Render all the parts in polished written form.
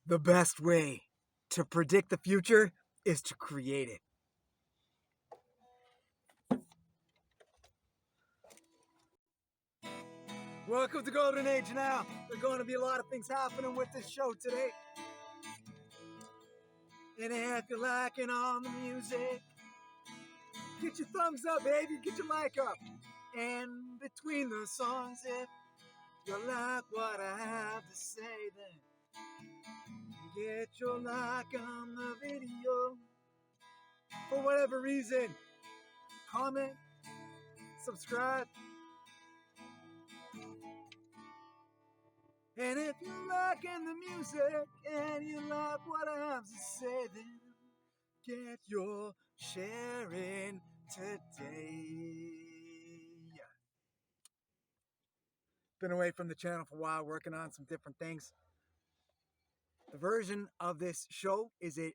The best way to predict the future is to create it. Welcome to Golden Age now. There's going to be a lot of things happening with this show today. And if you're liking all the music, get your thumbs up, baby. Get your like up. And between the songs, if you like what I have to say, then get your like on the video. For whatever reason, comment, subscribe. And if you're liking the music and you like what I have to say, then get your sharing today. Been away from the channel for a while, working on some different things. The version of this show is it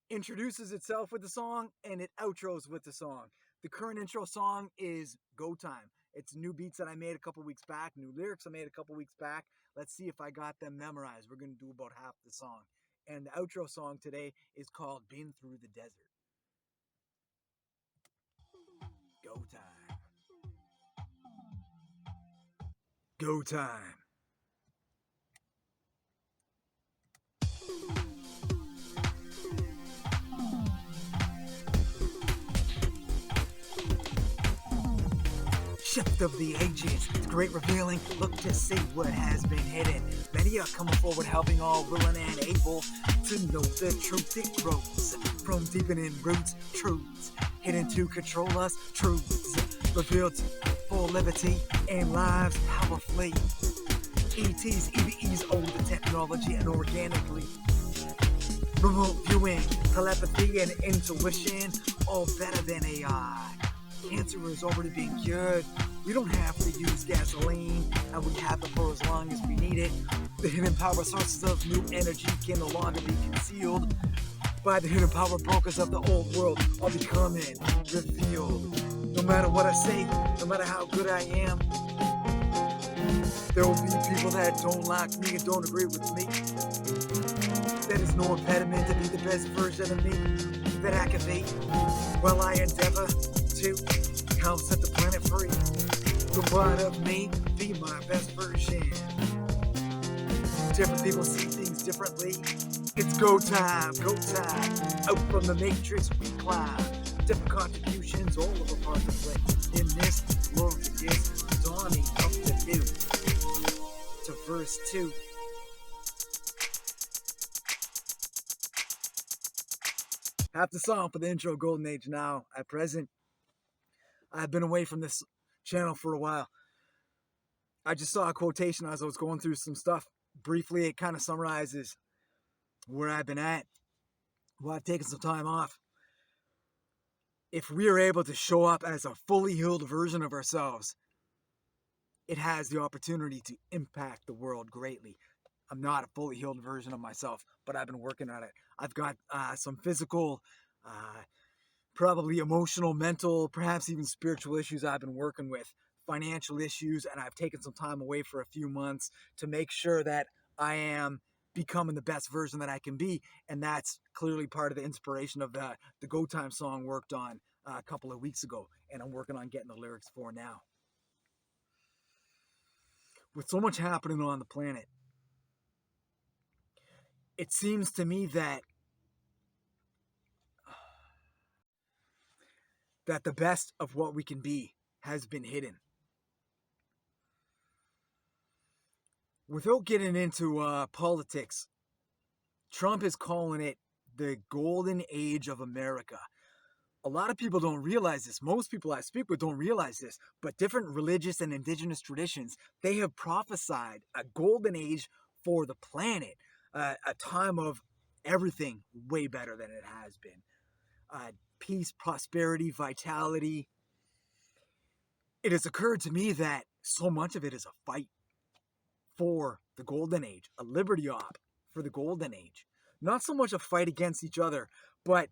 introduces itself with the song and it outros with the song. The current intro song is Go Time. It's new beats that I made a couple weeks back, new lyrics I made a couple weeks back. Let's see if I got them memorized. We're going to do about half the song. And the outro song today is called Been Through the Desert. Go time. Go time. Shift of the ages, it's great revealing. Look to see what has been hidden. Many are coming forward, helping all willing and able to know the truth. It grows from deepening roots, truths hidden to control us, truths revealed for liberty and lives powerfully. ETs, EVEs own the technology and organically. Remote viewing, telepathy and intuition, all better than AI. Cancer has already been cured. We don't have to use gasoline, and we have it for as long as we need it. The hidden power sources of new energy can no longer be concealed by the hidden power brokers of the old world are becoming revealed. No matter what I say, no matter how good I am, there will be people that don't like me and don't agree with me. That is no impediment to be the best version of me that I can be. While I endeavor to help set the planet free. The part of me be my best version. Different people see things differently. It's go time, go time. Out from the matrix we climb. Different contributions, all of a part to play. In this glorious dawning of the new. To verse 2. Half the song for the intro, Golden Age now. At present, I've been away from this channel for a while. I just saw a quotation as I was going through some stuff. Briefly, it kind of summarizes where I've been at. Well, I've taken some time off. If we are able to show up as a fully healed version of ourselves, it has the opportunity to impact the world greatly. I'm not a fully healed version of myself, but I've been working on it. I've got some physical, probably emotional, mental, perhaps even spiritual issues I've been working with, financial issues, and I've taken some time away for a few months to make sure that I am becoming the best version that I can be, and that's clearly part of the inspiration of the Go Time song worked on a couple of weeks ago, and I'm working on getting the lyrics for now. With so much happening on the planet, it seems to me that the best of what we can be has been hidden. Without getting into politics, Trump is calling it the golden age of America. A lot of people don't realize this. Most people I speak with don't realize this. But different religious and indigenous traditions, they have prophesied a golden age for the planet. A time of everything way better than it has been. Peace, prosperity, vitality. It has occurred to me that so much of it is a fight for the golden age, a liberty op for the golden age. Not so much a fight against each other, but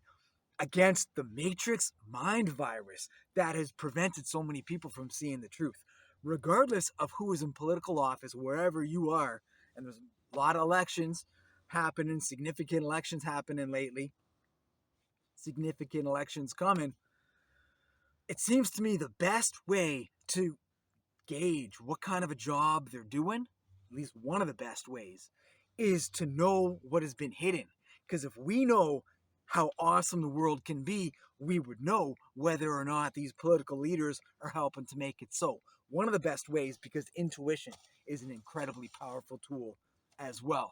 against the matrix mind virus that has prevented so many people from seeing the truth. Regardless of who is in political office, wherever you are, and there's A lot of elections happening, significant elections happening lately, significant elections coming. It seems to me the best way to gauge what kind of a job they're doing, at least one of the best ways, is to know what has been hidden. Because if we know how awesome the world can be, we would know whether or not these political leaders are helping to make it so. One of the best ways, because intuition is an incredibly powerful tool as well.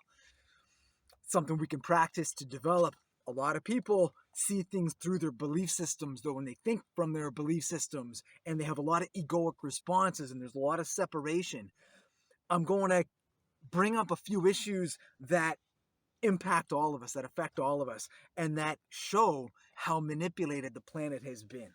Something we can practice to develop. A lot of people see things through their belief systems, though, when they think from their belief systems, and they have a lot of egoic responses, and there's a lot of separation. I'm going to bring up a few issues that impact all of us, that affect all of us, and that show how manipulated the planet has been.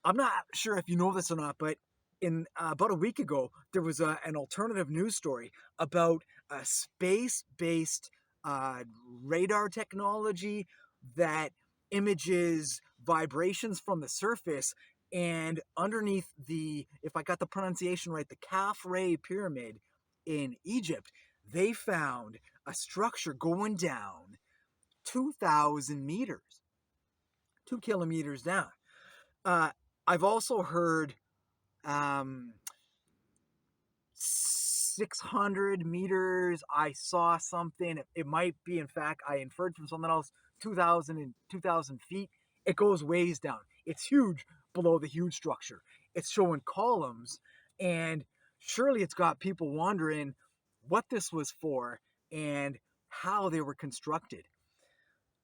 I'm not sure if you know this or not, but in about a week ago, there was an alternative news story about a space-based uh, radar technology that images vibrations from the surface, and underneath the, if I got the pronunciation right, the Khafre pyramid in Egypt, they found a structure going down 2,000 meters, 2 kilometers down. Uh, I've also heard 600 meters. I saw something. It might be, in fact, I inferred from something else, 2,000 feet. It goes ways down. It's huge below the huge structure. It's showing columns, and surely it's got people wondering what this was for and how they were constructed.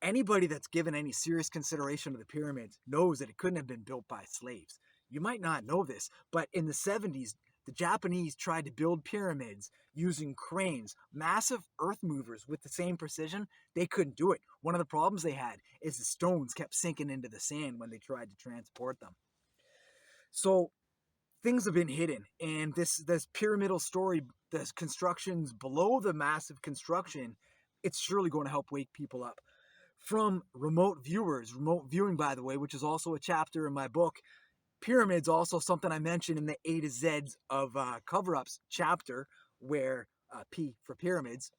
Anybody that's given any serious consideration to the pyramids knows that it couldn't have been built by slaves. You might not know this, but in the 70s, the Japanese tried to build pyramids using cranes, massive earth movers with the same precision. They couldn't do it. One of the problems they had is the stones kept sinking into the sand when they tried to transport them. So things have been hidden, and this pyramidal story, the constructions below the massive construction, it's surely going to help wake people up. From remote viewers, remote viewing, by the way, which is also a chapter in my book. Pyramids, also something I mentioned in the A to Z's of cover-ups chapter, where P for pyramids.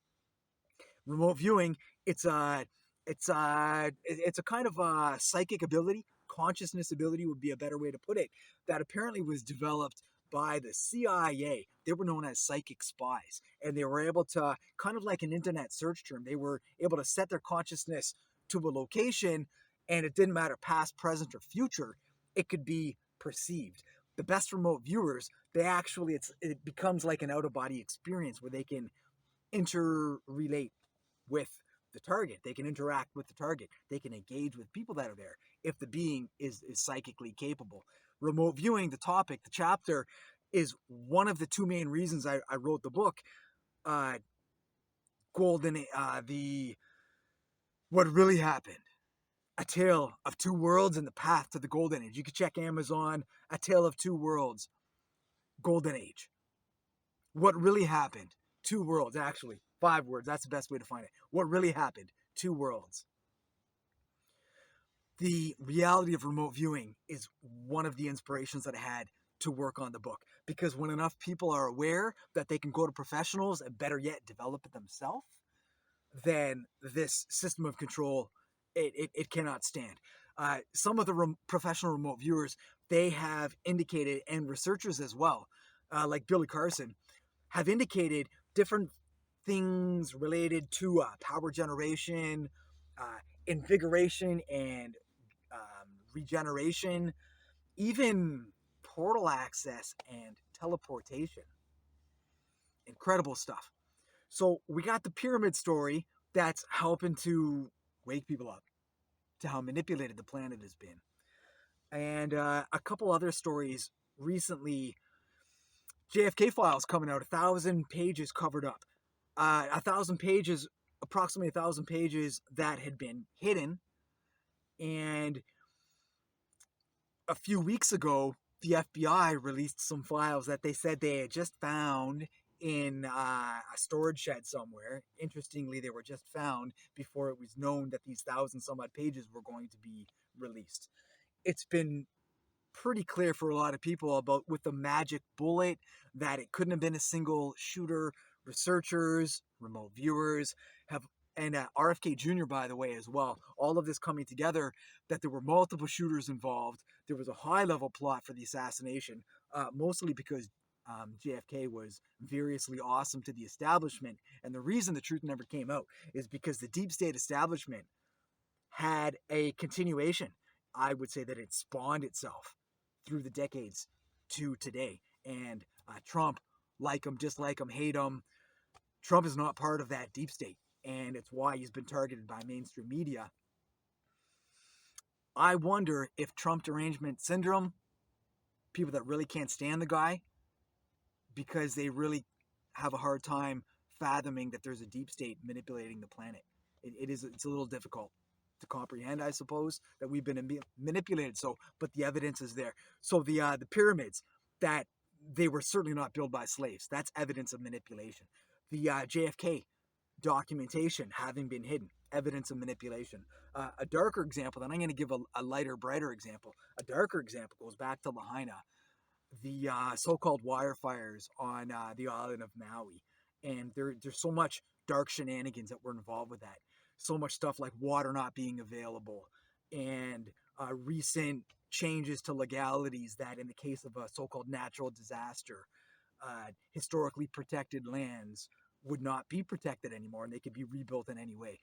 Remote viewing, it's a kind of a psychic ability, consciousness ability would be a better way to put it, that apparently was developed by the CIA. They were known as psychic spies, and they were able to, kind of like an internet search term, they were able to set their consciousness to a location, and it didn't matter past, present, or future, it could be perceived. The best remote viewers, it becomes like an out-of-body experience where they can interrelate with the target. They can interact with the target. They can engage with people that are there if the being is psychically capable. Remote viewing, the topic, the chapter, is one of the two main reasons I wrote the book. Uh, what really happened. A Tale of Two Worlds and the Path to the Golden Age. You can check Amazon, A Tale of Two Worlds, Golden Age. What really happened? Two worlds, actually. 5 words. That's the best way to find it. What really happened? Two worlds. The reality of remote viewing is one of the inspirations that I had to work on the book. Because when enough people are aware that they can go to professionals and, better yet, develop it themselves, then this system of control, it cannot stand. Some of the professional remote viewers, they have indicated, and researchers as well, like Billy Carson, have indicated different things related to power generation, invigoration, and regeneration, even portal access and teleportation. Incredible stuff. So we got the pyramid story that's helping to wake people up to how manipulated the planet has been. And a couple other stories recently. JFK files coming out, 1,000 pages covered up. 1,000 pages, approximately 1,000 pages that had been hidden. And a few weeks ago, the FBI released some files that they said they had just found in a storage shed somewhere. Interestingly, they were just found before it was known that these 1,000 some odd pages were going to be released. It's been pretty clear for a lot of people about, with the magic bullet, that it couldn't have been a single shooter researchers, remote viewers have, and RFK Jr., by the way, as well. All of this coming together, that there were multiple shooters involved. There was a high-level plot for the assassination, mostly because JFK was variously awesome to the establishment. And the reason the truth never came out is because the deep state establishment had a continuation. I would say that it spawned itself through the decades to today. And Trump, like him, dislike him, hate him, Trump is not part of that deep state. And it's why he's been targeted by mainstream media. I wonder if Trump derangement syndrome, people that really can't stand the guy because they really have a hard time fathoming that there's a deep state manipulating the planet. It's a little difficult to comprehend, I suppose, that we've been manipulated. So, but the evidence is there. So the pyramids, that they were certainly not built by slaves. That's evidence of manipulation. The JFK documentation having been hidden, evidence of manipulation. A darker example, then I'm going to give a lighter, brighter example. A darker example goes back to Lahaina, the so-called wire fires on the island of Maui. And there's so much dark shenanigans that were involved with that. So much stuff like water not being available, and recent changes to legalities that in the case of a so-called natural disaster, historically protected lands would not be protected anymore, and they could be rebuilt in any way.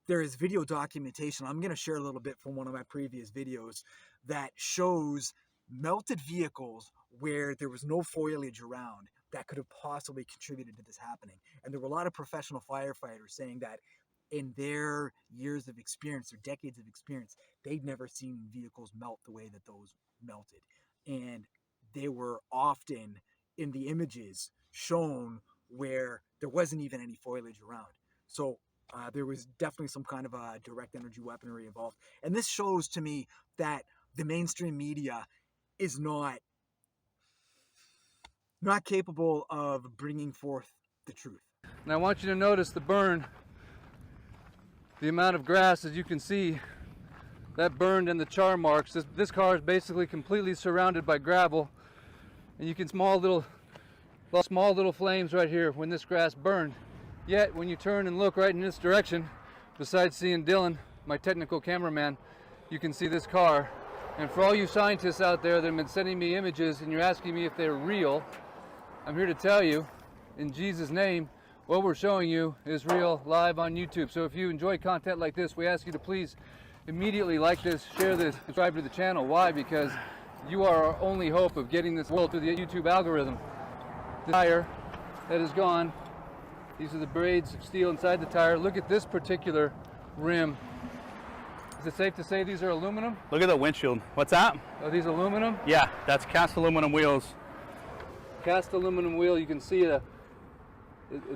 There is video documentation. I'm going to share a little bit from one of my previous videos that shows melted vehicles where there was no foliage around that could have possibly contributed to this happening. And there were a lot of professional firefighters saying that in their years of experience or decades of experience, they'd never seen vehicles melt the way that those melted. And they were often in the images shown where there wasn't even any foliage around. So there was definitely some kind of a direct energy weaponry involved. And this shows to me that the mainstream media is not capable of bringing forth the truth. And I want you to notice the burn, the amount of grass, as you can see, that burned and the char marks. This car is basically completely surrounded by gravel, and you can small little flames right here when this grass burned. Yet when you turn and look right in this direction, besides seeing Dylan, my technical cameraman, you can see this car. And for all you scientists out there that have been sending me images and you're asking me if they're real, I'm here to tell you, in Jesus' name, what we're showing you is real, live on YouTube. So if you enjoy content like this, we ask you to please immediately like this, share this, subscribe to the channel. Why? Because you are our only hope of getting this world through the YouTube algorithm. The tire that is gone, these are the braids of steel inside the tire. Look at this particular rim. Is it safe to say these are aluminum? Look at the windshield. What's that? Are these aluminum? Yeah, that's cast aluminum wheels. Cast aluminum wheel, you can see it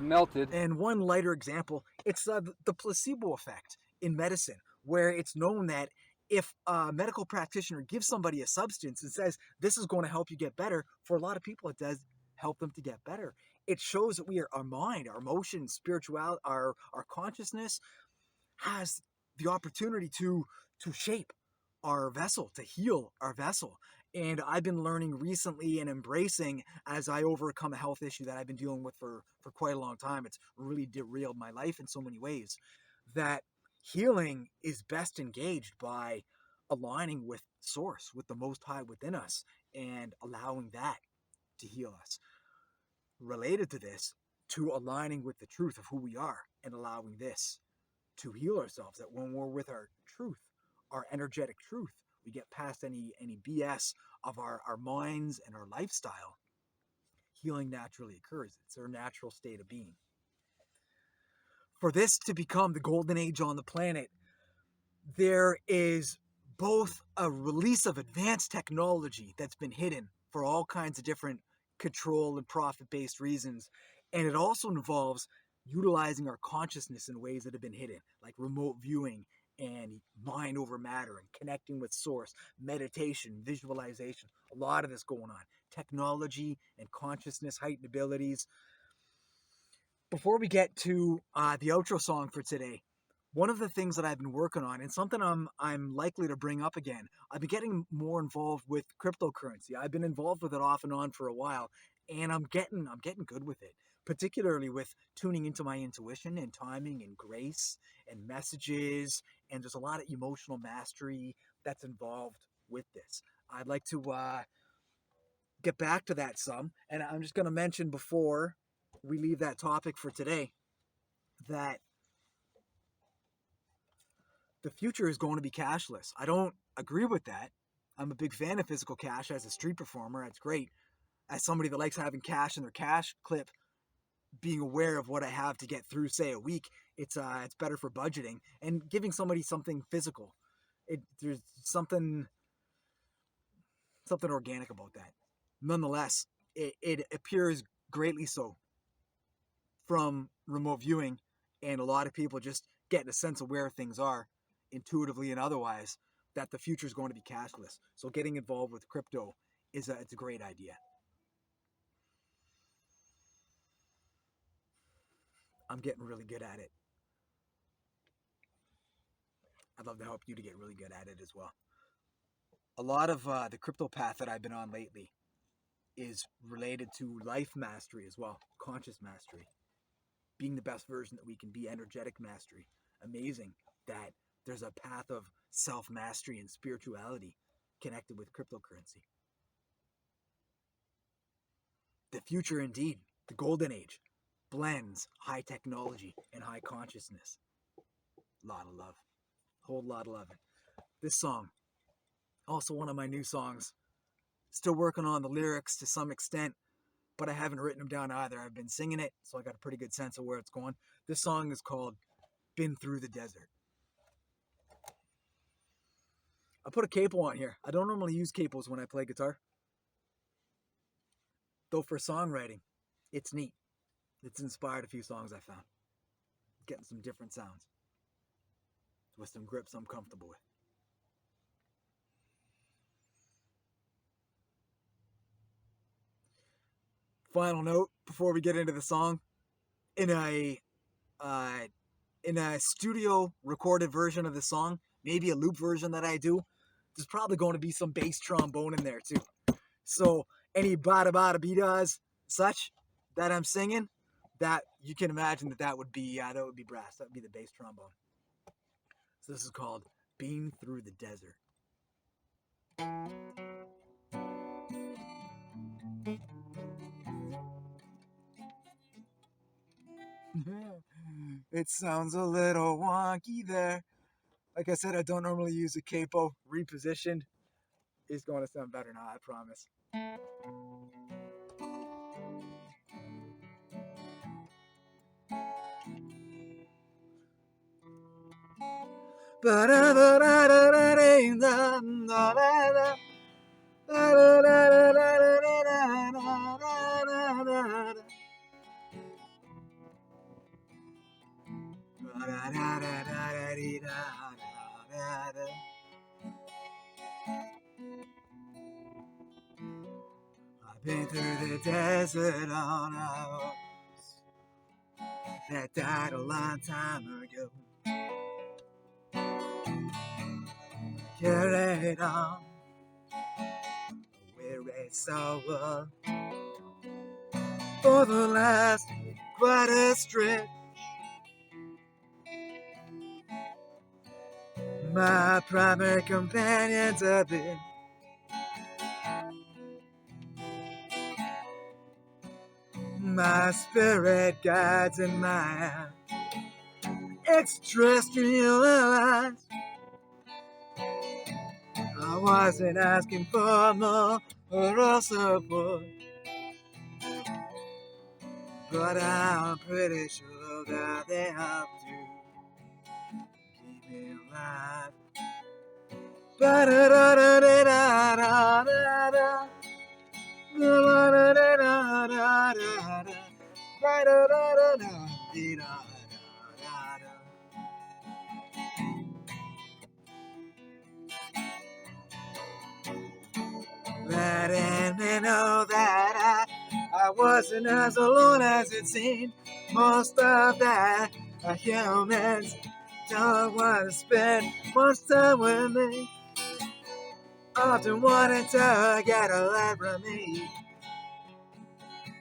melted. And one lighter example, it's the placebo effect in medicine, where it's known that if a medical practitioner gives somebody a substance and says, this is going to help you get better, for a lot of people it does help them to get better. It shows that our mind, our emotions, spirituality, our consciousness has the opportunity to shape our vessel, to heal our vessel. And I've been learning recently and embracing, as I overcome a health issue that I've been dealing with for quite a long time. It's really derailed my life in so many ways, that healing is best engaged by aligning with Source, with the Most High within us, and allowing that to heal us. Related to this, to aligning with the truth of who we are and allowing this to heal ourselves, that when we're with our truth, our energetic truth, we get past any BS of our minds and our lifestyle, healing naturally occurs. It's our natural state of being. For this to become the golden age on the planet, there is both a release of advanced technology that's been hidden for all kinds of different control and profit-based reasons, and it also involves utilizing our consciousness in ways that have been hidden, like remote viewing and mind over matter and connecting with Source, meditation, visualization, a lot of this going on. Technology and consciousness, heightened abilities. Before we get to the outro song for today, one of the things that I've been working on, and something I'm likely to bring up again, I've been getting more involved with cryptocurrency. I've been involved with it off and on for a while, and I'm getting good with it. particularly with tuning into my intuition and timing and grace and messages. And there's a lot of emotional mastery that's involved with this. I'd like to get back to that some. And I'm just going to mention before we leave that topic for today that the future is going to be cashless. I don't agree with that. I'm a big fan of physical cash as a street performer. That's great. As somebody that likes having cash in their cash clip, being aware of what I have to get through, say, a week, it's better for budgeting and giving somebody something physical. There's something organic about that. Nonetheless, it appears greatly so from remote viewing, and a lot of people just getting a sense of where things are, intuitively and otherwise, that the future is going to be cashless. So getting involved with crypto it's a great idea. I'm getting really good at it. I'd love to help you to get really good at it as well. A lot of the crypto path that I've been on lately is related to life mastery as well, conscious mastery, being the best version that we can be, energetic mastery. Amazing that there's a path of self-mastery and spirituality connected with cryptocurrency. The future, indeed, the golden age, blends high technology and high consciousness. Lot of love. Whole lot of love. This song, also one of my new songs. Still working on the lyrics to some extent, but I haven't written them down either. I've been singing it, so I got a pretty good sense of where it's going. This song is called Been Through the Desert. I put a capo on here. I don't normally use capos when I play guitar. Though for songwriting, it's neat. It's inspired a few songs I found. Getting some different sounds. With some grips I'm comfortable with. Final note before we get into the song. In a studio recorded version of the song, maybe a loop version that I do, there's probably going to be some bass trombone in there too. So any bada bada beatas such that I'm singing, that you can imagine that would be brass. That would be the bass trombone. So this is called Been Through the Desert. It sounds a little wonky there. Like I said, I don't normally use a capo. Repositioned is going to sound better now, I promise. I've been through the desert on a horse that died a long time ago. Carried on a weary soul for the last quite a stretch. My primary companions have been my spirit guides and my extraterrestrial allies. I wasn't asking for more or support, but I'm pretty sure that they have to keep me alive. Letting me know that I wasn't as alone as it seemed. Most of that humans don't want to spend much time with me. Often wanting to get away from me.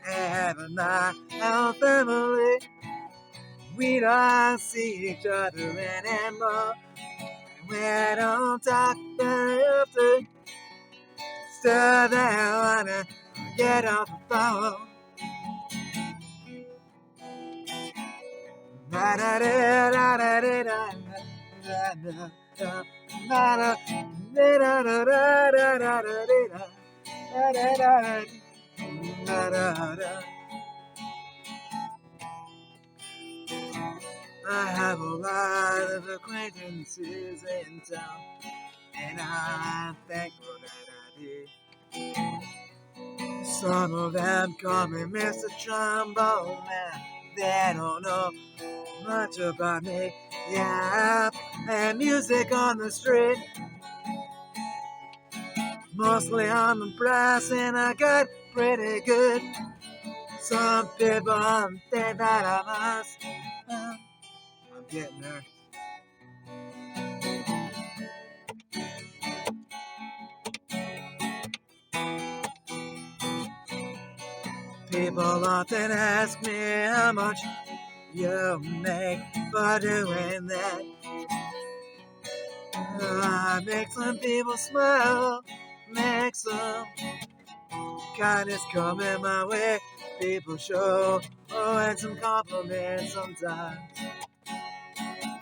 and our family. We don't see each other anymore. We don't talk very often. Still, they wanna get off the phone. Da da da da da da da da da da da da da da. I have a lot of acquaintances in town, and I'm thankful that I did. Some of them call me Mr. Trombone Man. They don't know much about me. Yeah, and music on the street, mostly on the brass, and I got pretty good. Some people think that I must. I'm getting there. People often ask me how much you make for doing that. I make some people smile, make some kindness coming my way. People show and some compliments sometimes.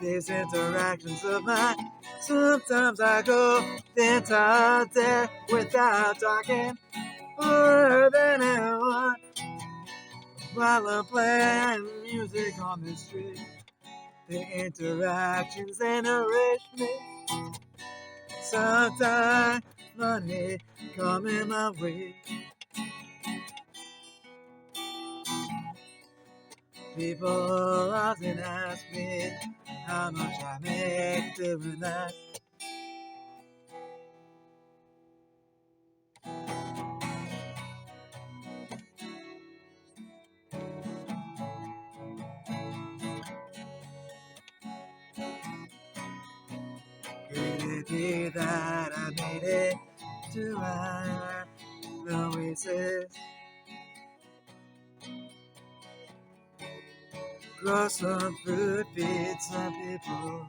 These interactions of mine, sometimes I go the entire day without talking more than anyone while I'm playing music on the street. The interactions enrich me. Sometimes money coming my way. People often ask me how much I make doing that. Could it be that I made it to an oasis? Grow some food, feed some people.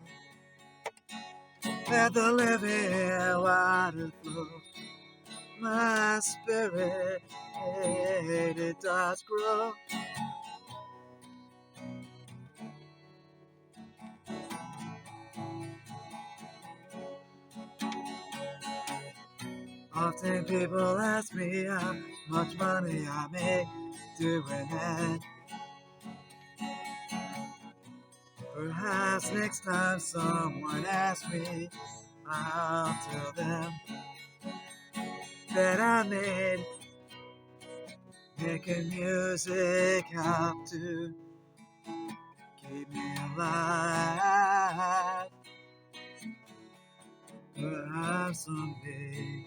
Let the living water flow. My spirit, it does grow. Often people ask me how much money I make doing that. Perhaps next time someone asks me, I'll tell them that I made making music help to keep me alive. Perhaps someday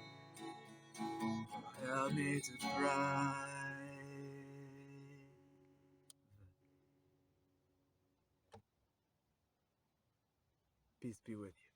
help me to thrive. Peace be with you.